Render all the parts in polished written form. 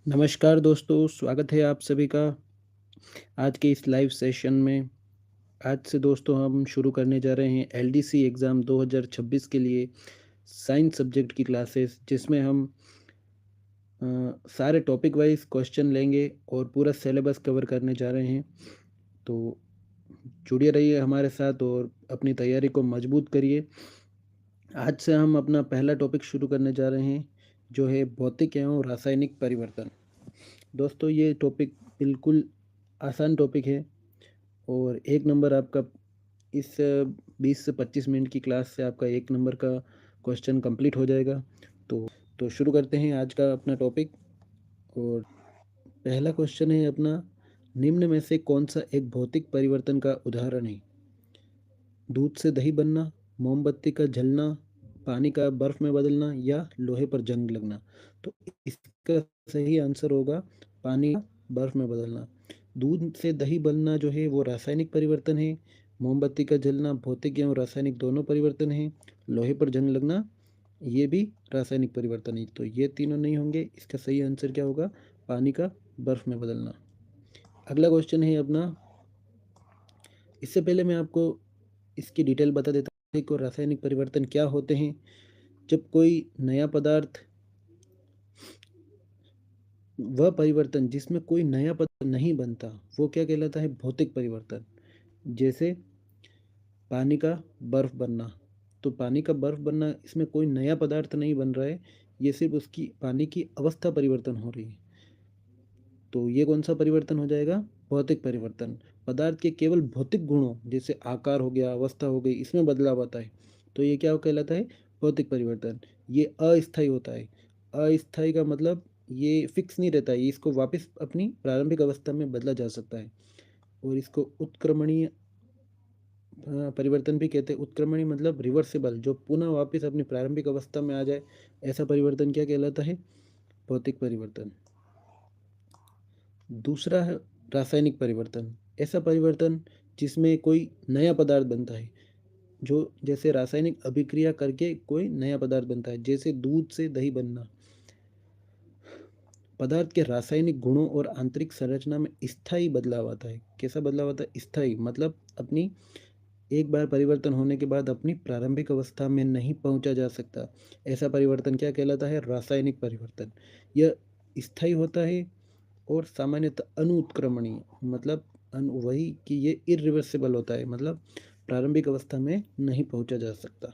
नमस्कार दोस्तों, स्वागत है आप सभी का आज के इस लाइव सेशन में। आज से दोस्तों हम शुरू करने जा रहे हैं एलडीसी एग्ज़ाम 2026 के लिए साइंस सब्जेक्ट की क्लासेस, जिसमें हम सारे टॉपिक वाइज क्वेश्चन लेंगे और पूरा सिलेबस कवर करने जा रहे हैं। तो जुड़े रहिए हमारे साथ और अपनी तैयारी को मजबूत करिए। आज से हम अपना पहला टॉपिक शुरू करने जा रहे हैं, जो है भौतिक एवं रासायनिक परिवर्तन। दोस्तों ये टॉपिक बिल्कुल आसान टॉपिक है और 1 नंबर आपका इस 20 से 25 मिनट की क्लास से आपका 1 नंबर का क्वेश्चन कंप्लीट हो जाएगा। तो शुरू करते हैं आज का अपना टॉपिक। और पहला क्वेश्चन है अपना, निम्न में से कौन-सा एक भौतिक परिवर्तन का उदाहरण है? दूध से दही बनना, मोमबत्ती का जलना, पानी का बर्फ में बदलना या लोहे पर जंग लगना। तो इसका सही आंसर होगा पानी का बर्फ में बदलना। दूध से दही बनना जो है वो रासायनिक परिवर्तन है। मोमबत्ती का जलना भौतिक एवं रासायनिक दोनों परिवर्तन है। लोहे पर जंग लगना ये भी रासायनिक परिवर्तन है। तो ये तीनों नहीं होंगे। इसका सही आंसर क्या होगा? पानी का बर्फ में बदलना। अगला क्वेश्चन है अपना, इससे पहले मैं आपको इसकी डिटेल बता देता हूँ कि रासायनिक परिवर्तन क्या होते हैं। जब कोई नया पदार्थ, वह परिवर्तन जिसमें कोई नया पदार्थ नहीं बनता, वो क्या कहलाता है? भौतिक परिवर्तन। जैसे पानी का बर्फ बनना। तो पानी का बर्फ बनना, इसमें कोई नया पदार्थ नहीं बन रहा है, ये सिर्फ उसकी पानी की अवस्था परिवर्तन हो रही है। तो ये कौन सा परिवर्तन हो जाएगा? भौतिक परिवर्तन। पदार्थ के केवल भौतिक गुणों जैसे आकार हो गया, अवस्था हो गई, इसमें बदलाव आता है, तो ये क्या कहलाता है? भौतिक परिवर्तन। ये अस्थायी होता है। अस्थायी का मतलब ये फिक्स नहीं रहता है, इसको वापस अपनी प्रारंभिक अवस्था में बदला जा सकता है। और इसको उत्क्रमणीय परिवर्तन भी कहते हैं। उत्क्रमणीय मतलब रिवर्सिबल, जो पुनः वापस अपनी प्रारंभिक अवस्था में आ जाए, ऐसा परिवर्तन क्या कहलाता है? भौतिक परिवर्तन। दूसरा है रासायनिक परिवर्तन। ऐसा परिवर्तन जिसमें कोई नया पदार्थ बनता है, जो जैसे रासायनिक अभिक्रिया करके कोई नया पदार्थ बनता है, जैसे दूध से दही बनना। पदार्थ के रासायनिक गुणों और आंतरिक संरचना में स्थायी बदलाव आता है। कैसा बदलाव आता है? स्थायी मतलब अपनी एक बार परिवर्तन होने के बाद अपनी प्रारंभिक अवस्था में नहीं पहुंचा जा सकता। ऐसा परिवर्तन क्या कहलाता है? रासायनिक परिवर्तन। यह स्थायी होता है और सामान्यतः अनुत्क्रमणीय मतलब वही कि ये इरिवर्सिबल होता है, मतलब प्रारंभिक अवस्था में नहीं पहुंचा जा सकता।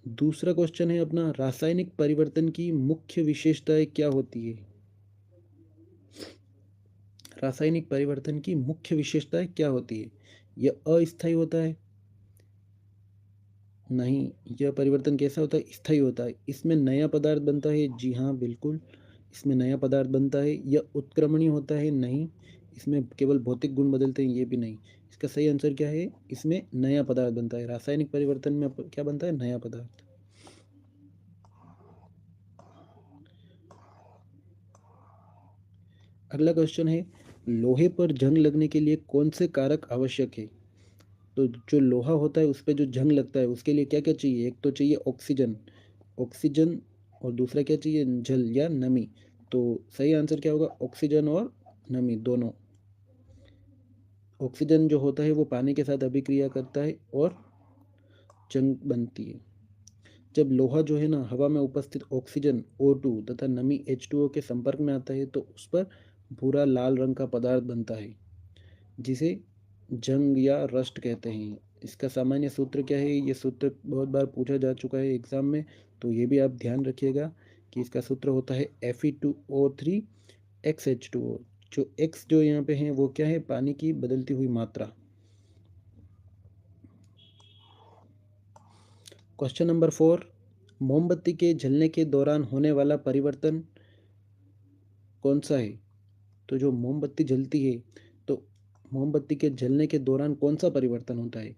दूसरा क्वेश्चन है अपना, रासायनिक परिवर्तन की मुख्य विशेषताएं क्या होती है? रासायनिक परिवर्तन की मुख्य विशेषताएं क्या होती है? यह अस्थायी होता है? नहीं। यह परिवर्तन कैसा होता है? स्थायी होता है। इसमें नया पदार्थ बनता है? जी हाँ, बिल्कुल। इसमें नया पदार्थ बनता है। यह उत्क्रमणीय होता है? नहीं। इसमें केवल भौतिक गुण बदलते हैं? ये भी नहीं। इसका सही आंसर क्या है? इसमें नया पदार्थ बनता है। रासायनिक परिवर्तन में क्या बनता है? नया पदार्थ। अगला क्वेश्चन है, लोहे पर जंग लगने के लिए कौन से कारक आवश्यक है? तो जो लोहा होता है उस पे जो जंग लगता है, उसके लिए क्या क्या चाहिए? एक तो चाहिए ऑक्सीजन। ऑक्सीजन। और दूसरा क्या चाहिए? जल या नमी। तो सही आंसर क्या होगा? ऑक्सीजन और नमी दोनों। ऑक्सीजन जो होता है वो पानी के साथ अभिक्रिया करता है और जंग बनती है। जब लोहा जो है ना हवा में उपस्थित ऑक्सीजन O2 तथा नमी H2O के संपर्क में आता है, तो उस पर भूरा लाल रंग का पदार्थ बनता है, जिसे जंग या रस्ट कहते हैं। इसका सामान्य सूत्र क्या है? ये सूत्र बहुत बार पूछा जा चुका है एग्जाम में, तो ये भी आप ध्यान रखिएगा कि इसका सूत्र होता है Fe2O3 XH2O। जो X जो यहाँ पे है वो क्या है? पानी की बदलती हुई मात्रा। क्वेश्चन नंबर 4, मोमबत्ती के जलने के दौरान होने वाला परिवर्तन कौन सा है? तो जो मोमबत्ती जलती है, तो मोमबत्ती के जलने के दौरान कौन सा परिवर्तन होता है?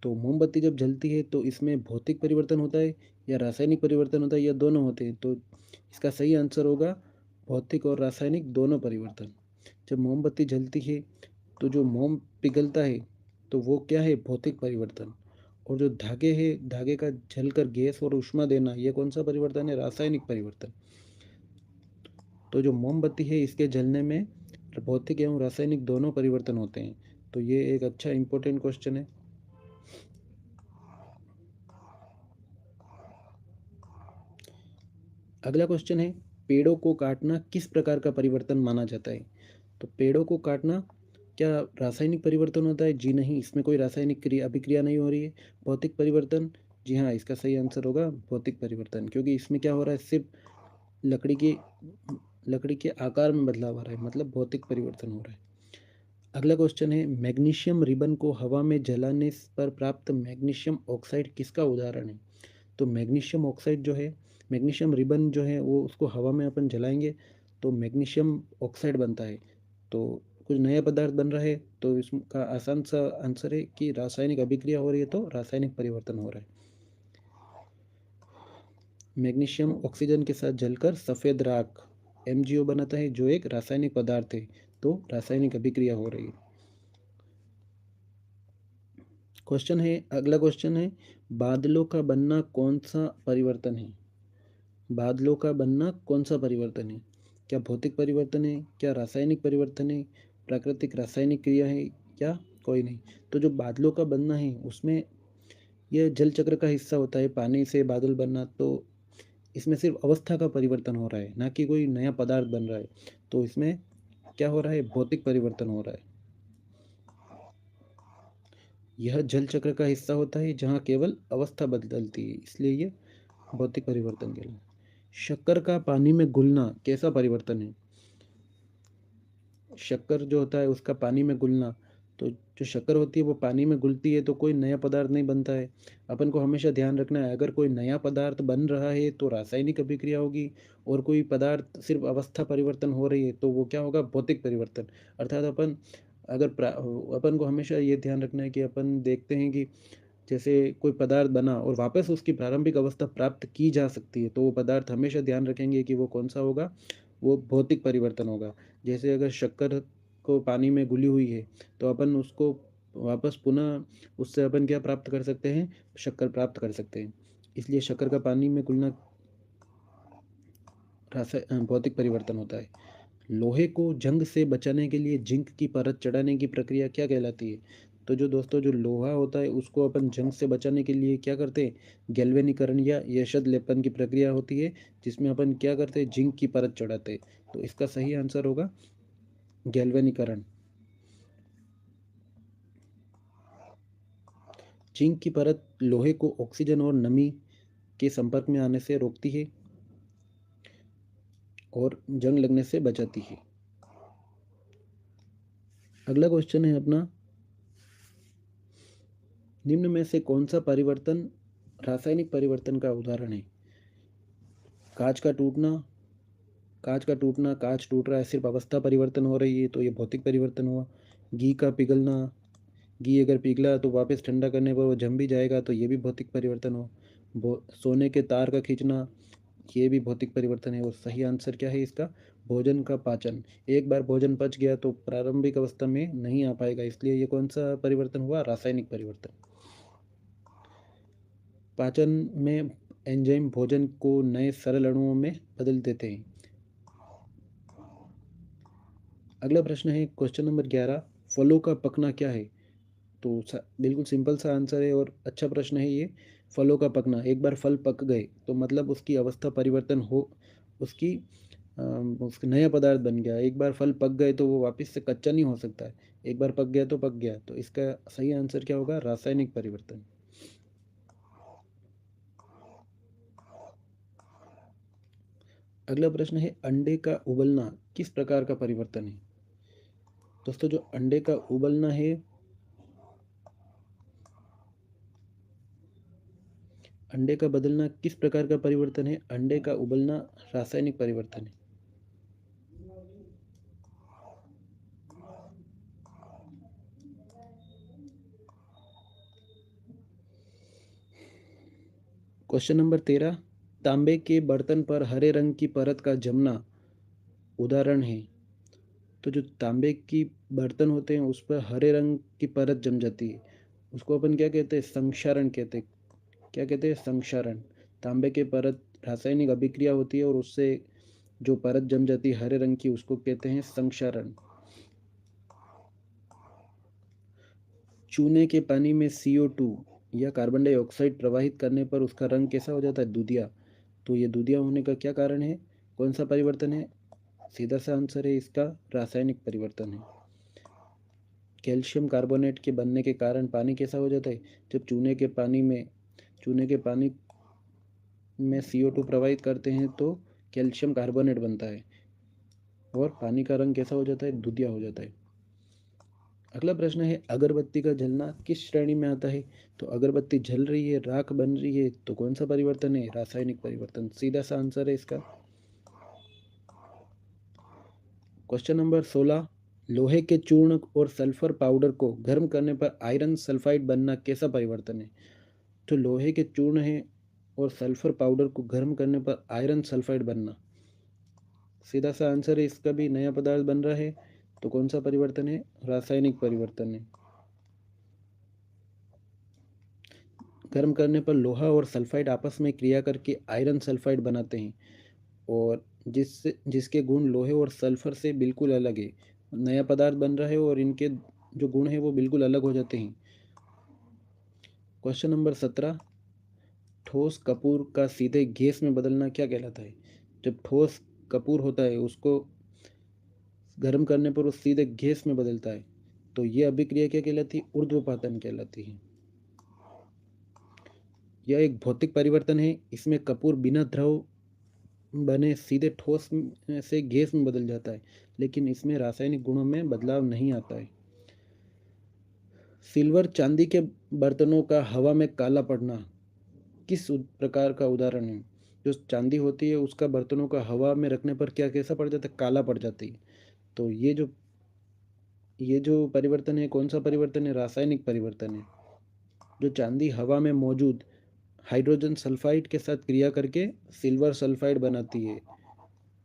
तो मोमबत्ती जब जलती है तो इसमें भौतिक परिवर्तन होता है या रासायनिक परिवर्तन होता है, या दोनों होते हैं? तो इसका सही आंसर होगा भौतिक और रासायनिक दोनों परिवर्तन। जब मोमबत्ती जलती है तो जो मोम पिघलता है, तो वो क्या है? भौतिक परिवर्तन। और जो धागे हैं, धागे का जलकर गैस और ऊष्मा देना, ये कौन सा परिवर्तन है? रासायनिक परिवर्तन। तो जो मोमबत्ती है, इसके जलने में भौतिक एवं रासायनिक दोनों परिवर्तन होते हैं। तो ये एक अच्छा इंपॉर्टेंट क्वेश्चन है। अगला क्वेश्चन है, पेड़ों को काटना किस प्रकार का परिवर्तन माना जाता है? तो पेड़ों को काटना क्या रासायनिक परिवर्तन होता है? जी नहीं, इसमें कोई रासायनिक क्रिया अभिक्रिया नहीं हो रही है। भौतिक परिवर्तन, जी हाँ, इसका सही आंसर होगा भौतिक परिवर्तन, क्योंकि इसमें क्या हो रहा है, सिर्फ लकड़ी की लकड़ी के आकार में बदलाव आ रहा है, मतलब भौतिक परिवर्तन हो रहा है। अगला क्वेश्चन है, मैग्नीशियम रिबन को हवा में जलाने पर प्राप्त मैग्नीशियम ऑक्साइड किसका उदाहरण है? तो मैग्नीशियम ऑक्साइड जो है, मैग्नीशियम रिबन जो है, वो उसको हवा में अपन जलाएंगे तो मैग्नीशियम ऑक्साइड बनता है। तो कुछ नया पदार्थ बन रहा है, तो इसका आसान सा आंसर है कि रासायनिक अभिक्रिया हो रही है, तो रासायनिक परिवर्तन हो रहा है। मैग्नीशियम ऑक्सीजन के साथ जलकर सफ़ेद राख MgO बनाता है, जो एक रासायनिक पदार्थ है, तो रासायनिक अभिक्रिया हो रही है। क्वेश्चन है, अगला क्वेश्चन है, बादलों का बनना कौन सा परिवर्तन है? बादलों का बनना कौन सा परिवर्तन है? क्या भौतिक परिवर्तन है, क्या रासायनिक परिवर्तन है, प्राकृतिक रासायनिक क्रिया है, या कोई नहीं? तो जो बादलों का बनना है, उसमें यह जल चक्र का हिस्सा होता है, पानी से बादल बनना। तो इसमें सिर्फ अवस्था का परिवर्तन हो रहा है, ना कि कोई नया पदार्थ बन रहा है। तो इसमें क्या हो रहा है, भौतिक परिवर्तन हो रहा है। यह जल चक्र का हिस्सा होता है जहाँ केवल अवस्था बदलती है, इसलिए ये भौतिक परिवर्तन कहलाता है। शक्कर का पानी में घुलना कैसा परिवर्तन है? शक्कर जो होता है, उसका पानी में घुलना, तो जो शक्कर होती है वो पानी में घुलती है, तो कोई नया पदार्थ नहीं बनता है। अपन को हमेशा ध्यान रखना है, अगर कोई नया पदार्थ बन रहा है तो रासायनिक अभिक्रिया होगी, और कोई पदार्थ सिर्फ अवस्था परिवर्तन हो रही है तो वो क्या होगा, भौतिक परिवर्तन। अर्थात अपन को हमेशा ये ध्यान रखना है कि अपन देखते हैं कि जैसे कोई पदार्थ बना और वापस उसकी प्रारंभिक अवस्था प्राप्त की जा सकती है, तो वो पदार्थ हमेशा ध्यान रखेंगे कि वो कौन सा होगा, वो भौतिक परिवर्तन होगा। जैसे अगर शक्कर को पानी में घुली हुई है, तो अपन उसको वापस पुनः उससे अपन क्या प्राप्त कर सकते हैं, शक्कर प्राप्त कर सकते हैं। इसलिए शक्कर का पानी में घुलना भौतिक परिवर्तन होता है। लोहे को जंग से बचाने के लिए जिंक की परत चढ़ाने की प्रक्रिया क्या कहलाती है? तो जो दोस्तों, जो लोहा होता है, उसको अपन जंग से बचाने के लिए क्या करते हैं, गैल्वेनीकरण या यशद लेपन की प्रक्रिया होती है, जिसमें अपन क्या करते हैं, जिंक की परत चढ़ाते हैं। तो इसका सही आंसर होगा गैल्वेनीकरण। जिंक की परत लोहे को ऑक्सीजन और नमी के संपर्क में आने से रोकती है और जंग लगने से बचाती है। अगला क्वेश्चन है अपना, निम्न में से कौन सा परिवर्तन रासायनिक परिवर्तन का उदाहरण है? कांच का टूटना, कांच टूट रहा है, सिर्फ अवस्था परिवर्तन हो रही है, तो ये भौतिक परिवर्तन हुआ। घी का पिघलना, घी अगर पिघला तो वापस ठंडा करने पर वो जम भी जाएगा, तो ये भी भौतिक परिवर्तन हो। सोने के तार का खींचना, ये भी भौतिक परिवर्तन है। और सही आंसर क्या है इसका, भोजन का पाचन। एक बार भोजन पच गया तो प्रारंभिक अवस्था में नहीं आ पाएगा, इसलिए ये कौन सा परिवर्तन हुआ, रासायनिक परिवर्तन। पाचन में एंजाइम भोजन को नए सरल अणुओं में बदल देते हैं। अगला प्रश्न है क्वेश्चन नंबर 11, फलों का पकना क्या है? तो बिल्कुल सिंपल सा आंसर है और अच्छा प्रश्न है ये। फलों का पकना, एक बार फल पक गए तो मतलब उसकी अवस्था परिवर्तन हो, उसकी उसका नया पदार्थ बन गया। एक बार फल पक गए तो वो वापस से कच्चा नहीं हो सकता है, एक बार पक गया तो पक गया। तो इसका सही आंसर क्या होगा, रासायनिक परिवर्तन। अगला प्रश्न है, अंडे का उबलना किस प्रकार का परिवर्तन है? दोस्तों, जो अंडे का उबलना है, अंडे का बदलना किस प्रकार का परिवर्तन है? अंडे का उबलना रासायनिक परिवर्तन है। क्वेश्चन नंबर 13, तांबे के बर्तन पर हरे रंग की परत का जमना उदाहरण है। तो जो तांबे की बर्तन होते हैं उस पर हरे रंग की परत जम जाती है, उसको अपन क्या कहते हैं? संक्षारण कहते हैं। क्या कहते हैं? संक्षारण। तांबे के परत रासायनिक अभिक्रिया होती है और उससे जो परत जम जाती है हरे रंग की, उसको कहते हैं संक्षारण। चूने के पानी में CO2 या कार्बन डाइऑक्साइड प्रवाहित करने पर उसका रंग कैसा हो जाता है? दूधिया। तो ये दूधिया होने का क्या कारण है? कौन सा परिवर्तन है? सीधा सा आंसर है इसका रासायनिक परिवर्तन है। कैल्शियम कार्बोनेट के बनने के कारण पानी कैसा हो जाता है? जब चूने के पानी में CO2 प्रवाहित करते हैं तो कैल्शियम कार्बोनेट बनता है और पानी का रंग कैसा हो जाता है? दूधिया हो जाता है। अगला प्रश्न है, अगरबत्ती का जलना किस श्रेणी में आता है? तो अगरबत्ती जल रही है, राख बन रही है, तो कौन सा परिवर्तन है? रासायनिक परिवर्तन। सीधा सा आंसर है इसका। क्वेश्चन नंबर 16, लोहे के चूर्ण और सल्फर पाउडर को गर्म करने पर आयरन सल्फाइड बनना कैसा परिवर्तन है? तो लोहे के चूर्ण है और सल्फर पाउडर को गर्म करने पर आयरन सल्फाइड बनना, सीधा सा आंसर है इसका भी नया पदार्थ बन रहा है। तो कौन सा परिवर्तन है? रासायनिक परिवर्तन है। गर्म करने पर लोहा और सल्फाइड आपस में क्रिया करके आयरन सल्फाइड बनाते हैं और जिसके गुण लोहे और सल्फर से बिल्कुल अलग है। नया पदार्थ बन रहा है और इनके जो गुण है वो बिल्कुल अलग हो जाते हैं। क्वेश्चन नंबर 17, ठोस कपूर का सीधे गैस में बदलना क्या कहलाता है? जब ठोस कपूर होता है उसको गर्म करने पर वो सीधे गैस में बदलता है, तो ये अभिक्रिया क्या कहलाती है? ऊर्ध्वपातन कहलाती है। यह एक भौतिक परिवर्तन है। इसमें कपूर बिना द्रव बने सीधे ठोस से गैस में बदल जाता है, लेकिन इसमें रासायनिक गुणों में बदलाव नहीं आता है। सिल्वर चांदी के बर्तनों का हवा में काला पड़ना किस प्रकार का उदाहरण है? जो चांदी होती है उसका बर्तनों का हवा में रखने पर क्या कैसा पड़ जाता है? काला पड़ जाती है। तो ये जो परिवर्तन है, कौन सा परिवर्तन है? रासायनिक परिवर्तन है। जो चांदी हवा में मौजूद हाइड्रोजन सल्फाइड के साथ क्रिया करके सिल्वर सल्फाइड बनाती है,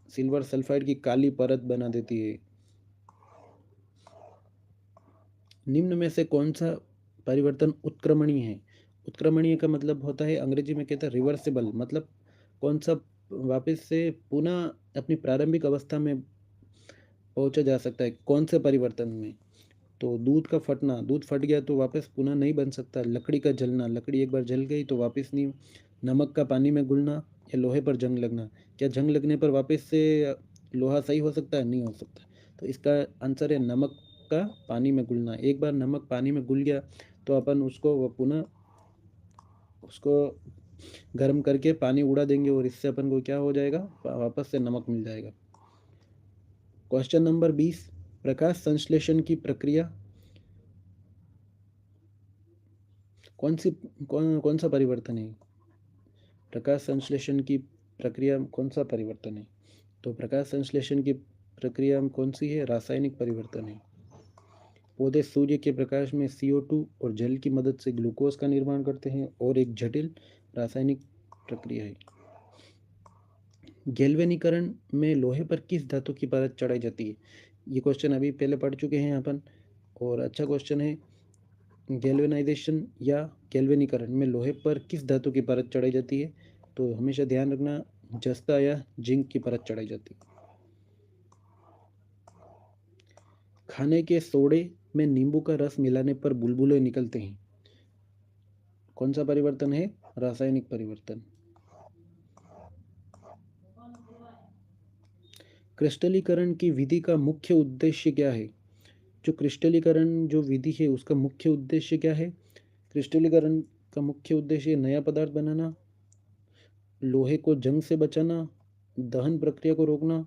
सिल्वर सल्फाइड की काली परत बना देती है। निम्न में से कौन सा परिवर्तन उत्क्रमणीय है? उत्क्रमणीय का मतलब होता है, अंग्रेजी में कहते हैं रिवर्सिबल, मतलब कौन सा वापस से पुनः अपनी प्रारंभिक अवस्था में पहुंचा जा सकता है? कौन से परिवर्तन में? तो दूध का फटना, दूध फट गया तो वापस पुनः नहीं बन सकता। लकड़ी का जलना, लकड़ी एक बार जल गई तो वापस नहीं। नमक का पानी में घुलना या लोहे पर जंग लगना, क्या जंग लगने पर वापस से लोहा सही हो सकता है? नहीं हो सकता। तो इसका आंसर है नमक का पानी में घुलना। एक बार नमक पानी में घुल गया तो अपन उसको पुनः उसको गर्म करके पानी उड़ा देंगे और इससे अपन को क्या हो जाएगा? वापस से नमक मिल जाएगा। क्वेश्चन नंबर 20, प्रकाश संश्लेषण की प्रक्रिया कौन सा परिवर्तन है? प्रकाश संश्लेषण की प्रक्रिया कौन सा परिवर्तन है? तो प्रकाश संश्लेषण की प्रक्रिया कौन सी है? रासायनिक परिवर्तन है। पौधे सूर्य के प्रकाश में CO2 और जल की मदद से ग्लूकोज का निर्माण करते हैं और एक जटिल रासायनिक प्रक्रिया है। गैल्वेनीकरण में लोहे पर किस धातु की परत चढ़ाई जाती है? ये क्वेश्चन अभी पहले पढ़ चुके हैं अपन और अच्छा क्वेश्चन है। गैल्वेनाइजेशन या गैल्वेनीकरण में लोहे पर किस धातु की परत चढ़ाई जाती है? तो हमेशा ध्यान रखना, जस्ता या जिंक की परत चढ़ाई जाती है। खाने के सोडे में नींबू का रस मिलाने पर बुलबुले निकलते हैं, कौन सा परिवर्तन है? रासायनिक परिवर्तन। क्रिस्टलीकरण की विधि का मुख्य उद्देश्य क्या है? जो क्रिस्टलीकरण जो विधि है उसका मुख्य उद्देश्य क्या है? क्रिस्टलीकरण का मुख्य उद्देश्य नया पदार्थ बनाना, लोहे को जंग से बचाना, दहन प्रक्रिया को रोकना,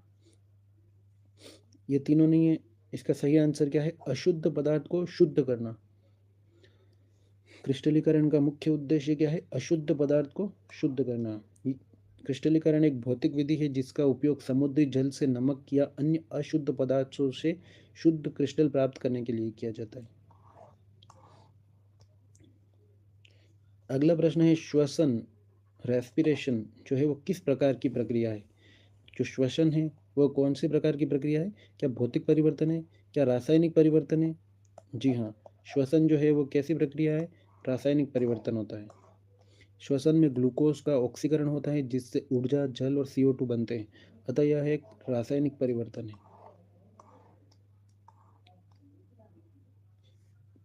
ये तीनों नहीं है। इसका सही आंसर क्या है? अशुद्ध पदार्थ को शुद्ध करना। क्रिस्टलीकरण का मुख्य उद्देश्य क्या है? अशुद्ध पदार्थ को शुद्ध करना। क्रिस्टलीकरण एक भौतिक विधि है जिसका उपयोग समुद्री जल से नमक या अन्य अशुद्ध पदार्थों से शुद्ध क्रिस्टल प्राप्त करने के लिए किया जाता है। अगला प्रश्न है, श्वसन रेस्पिरेशन जो है वो किस प्रकार की प्रक्रिया है? जो श्वसन है वो कौन सी प्रकार की प्रक्रिया है? क्या भौतिक परिवर्तन है? क्या रासायनिक परिवर्तन है? जी हाँ, श्वसन जो है वो कैसी प्रक्रिया है? रासायनिक परिवर्तन होता है। श्वसन में ग्लूकोज का ऑक्सीकरण होता है जिससे ऊर्जा, जल और CO2 बनते हैं। अतः यह एक रासायनिक परिवर्तन है।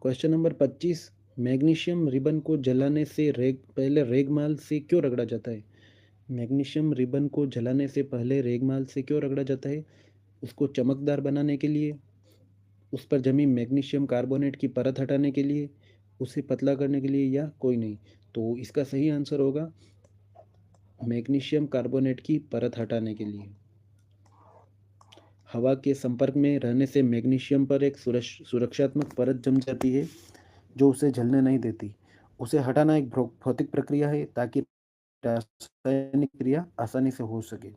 क्वेश्चन नंबर 25, मैग्नीशियम रिबन को जलाने से पहले रेगमाल से क्यों रगड़ा जाता है? मैग्नीशियम रिबन को जलाने से पहले रेगमाल से क्यों रगड़ा जाता है? उसको चमकदार बनाने के लिए, उस पर जमी मैग्नीशियम कार्बोनेट की परत हटाने के लिए, उसे पतला करने के लिए या कोई नहीं। तो इसका सही आंसर होगा मैग्नीशियम कार्बोनेट की परत हटाने के लिए। हवा के संपर्क में रहने से मैग्नीशियम पर एक सुरक्षात्मक परत जम जाती है जो उसे जलने नहीं देती। उसे हटाना एक भौतिक प्रक्रिया है ताकि रासायनिक क्रिया आसानी से हो सके।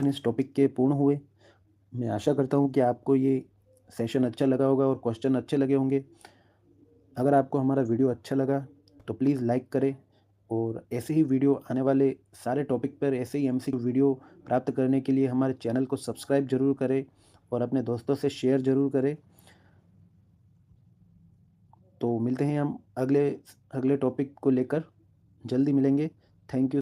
इस टॉपिक के पूर्ण हुए। मैं आशा करता हूँ कि आपको ये सेशन अच्छा लगा होगा और क्वेश्चन अच्छे लगे होंगे। अगर आपको हमारा वीडियो अच्छा लगा तो प्लीज़ लाइक करें और ऐसे ही वीडियो आने वाले सारे टॉपिक पर ऐसे ही MCQ वीडियो प्राप्त करने के लिए हमारे चैनल को सब्सक्राइब ज़रूर करें और अपने दोस्तों से शेयर ज़रूर करें। तो मिलते हैं हम अगले अगले टॉपिक को लेकर, जल्दी मिलेंगे। Thank you.